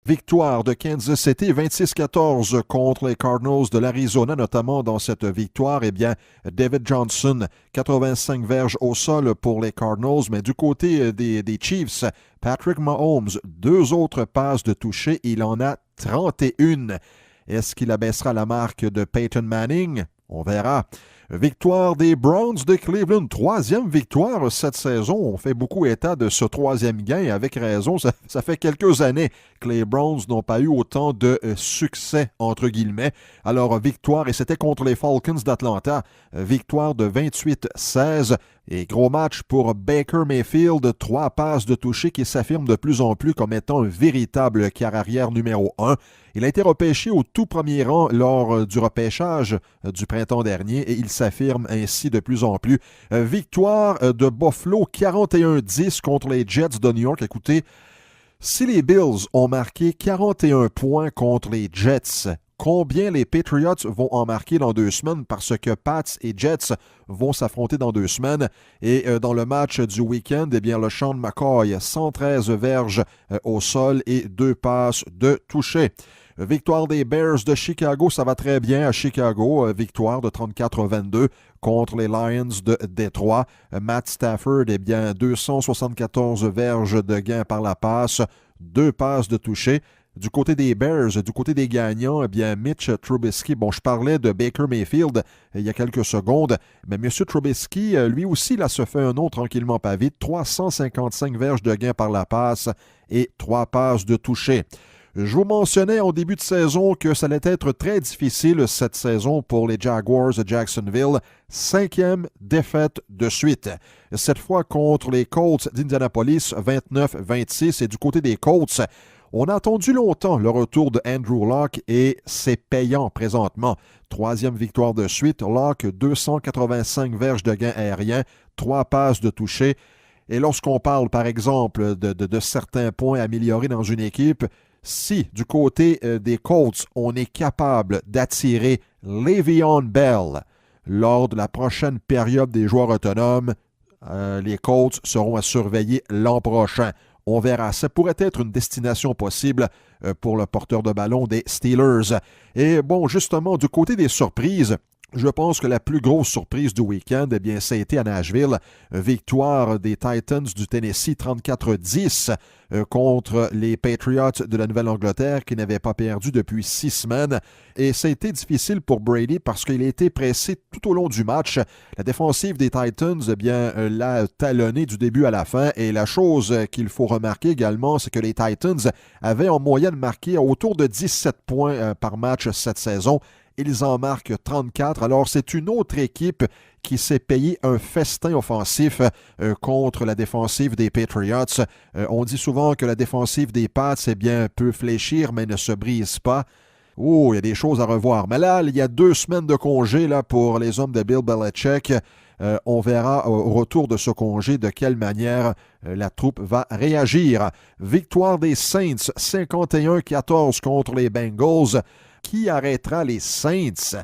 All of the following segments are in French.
Victoire de Kansas City 26-14 contre les Cardinals de l'Arizona, notamment dans cette victoire, eh bien, David Johnson, 85 verges au sol pour les Cardinals, mais du côté des Chiefs, Patrick Mahomes, 2 autres passes de toucher, il en a 31. Est-ce qu'il abaissera la marque de Peyton Manning? On verra. Victoire des Browns de Cleveland, 3e victoire cette saison. On fait beaucoup état de ce 3e gain, avec raison. Ça fait quelques années que les Browns n'ont pas eu autant de succès, entre guillemets. Alors, victoire, et c'était contre les Falcons d'Atlanta. Victoire de 28-16. Et gros match pour Baker Mayfield, 3 passes de toucher qui s'affirme de plus en plus comme étant un véritable quart-arrière numéro 1. Il a été repêché au tout premier rang lors du repêchage du printemps dernier et il s'affirme ainsi de plus en plus. Victoire de Buffalo, 41-10 contre les Jets de New York. Écoutez, si les Bills ont marqué 41 points contre les Jets, combien les Patriots vont en marquer dans 2 semaines parce que Pats et Jets vont s'affronter dans 2 semaines. Et dans le match du week-end, eh bien, le Sean McCoy, 113 verges au sol et 2 passes de toucher. Victoire des Bears de Chicago, ça va très bien à Chicago. Victoire de 34-22 contre les Lions de Détroit. Matt Stafford, eh bien, 274 verges de gain par la passe, 2 passes de toucher. Du côté des Bears, du côté des gagnants, eh bien, Mitch Trubisky, bon, je parlais de Baker Mayfield il y a quelques secondes, mais M. Trubisky, lui aussi, là, se fait un nom tranquillement pas vite, 355 verges de gain par la passe et 3 passes de toucher. Je vous mentionnais en début de saison que ça allait être très difficile cette saison pour les Jaguars de Jacksonville. 5e défaite de suite. Cette fois contre les Colts d'Indianapolis, 29-26. Et du côté des Colts, on a attendu longtemps le retour de Andrew Luck et c'est payant présentement. 3e victoire de suite. Luck, 285 verges de gain aérien, 3 passes de toucher. Et lorsqu'on parle, par exemple, de certains points améliorés dans une équipe, si du côté des Colts, on est capable d'attirer Le'Veon Bell lors de la prochaine période des joueurs autonomes, les Colts seront à surveiller l'an prochain. On verra. Ça pourrait être une destination possible pour le porteur de ballon des Steelers. Et bon, justement, du côté des surprises, je pense que la plus grosse surprise du week-end, eh bien, ça a été à Nashville. Victoire des Titans du Tennessee 34-10 contre les Patriots de la Nouvelle-Angleterre qui n'avaient pas perdu depuis 6 semaines. Et ça a été difficile pour Brady parce qu'il a été pressé tout au long du match. La défensive des Titans, eh bien, l'a talonné du début à la fin. Et la chose qu'il faut remarquer également, c'est que les Titans avaient en moyenne marqué autour de 17 points par match cette saison. Ils en marquent 34. Alors, c'est une autre équipe qui s'est payé un festin offensif contre la défensive des Patriots. On dit souvent que la défensive des Pats, eh bien, peut fléchir, mais ne se brise pas. Oh, il y a des choses à revoir. Mais là, il y a 2 semaines de congé là, pour les hommes de Bill Belichick. On verra au retour de ce congé de quelle manière la troupe va réagir. Victoire des Saints, 51-14 contre les Bengals. Qui arrêtera les Saints?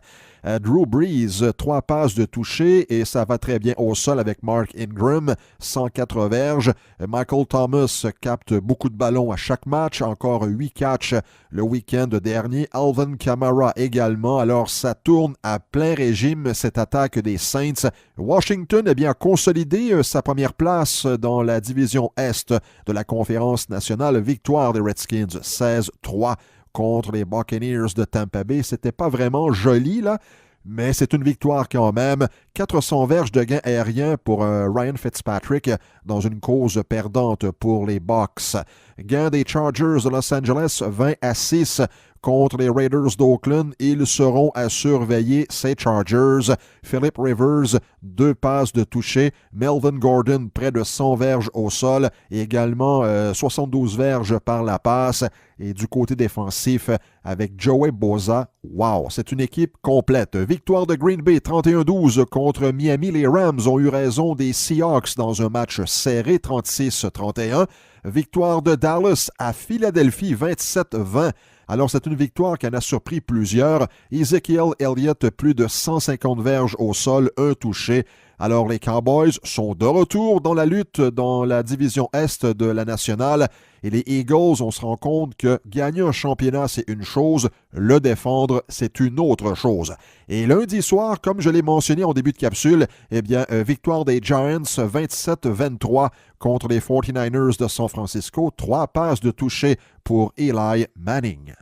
Drew Brees, 3 passes de toucher et ça va très bien au sol avec Mark Ingram, 104 verges. Michael Thomas capte beaucoup de ballons à chaque match, encore 8 catchs le week-end dernier. Alvin Kamara également, alors ça tourne à plein régime cette attaque des Saints. Washington a bien consolidé sa première place dans la division Est de la Conférence nationale. Victoire des Redskins, 16-3. Contre les Buccaneers de Tampa Bay. C'était pas vraiment joli, là, mais c'est une victoire quand même. 400 verges de gain aérien pour Ryan Fitzpatrick dans une cause perdante pour les Bucs. Gain des Chargers de Los Angeles, 20-6 contre les Raiders d'Oakland. Ils seront à surveiller ces Chargers. Philip Rivers, 2 passes de toucher. Melvin Gordon, près de 100 verges au sol. Et également 72 verges par la passe. Et du côté défensif, avec Joey Bosa, wow, c'est une équipe complète. Victoire de Green Bay, 31-12 contre Miami. Les Rams ont eu raison des Seahawks dans un match serré, 36-31. Victoire de Dallas à Philadelphie, 27-20. Alors, c'est une victoire qui en a surpris plusieurs. Ezekiel Elliott, plus de 150 verges au sol, un touché. Alors les Cowboys sont de retour dans la lutte dans la division Est de la nationale et les Eagles, on se rend compte que gagner un championnat, c'est une chose, le défendre, c'est une autre chose. Et lundi soir, comme je l'ai mentionné en début de capsule, eh bien, victoire des Giants 27-23 contre les 49ers de San Francisco, 3 passes de toucher pour Eli Manning.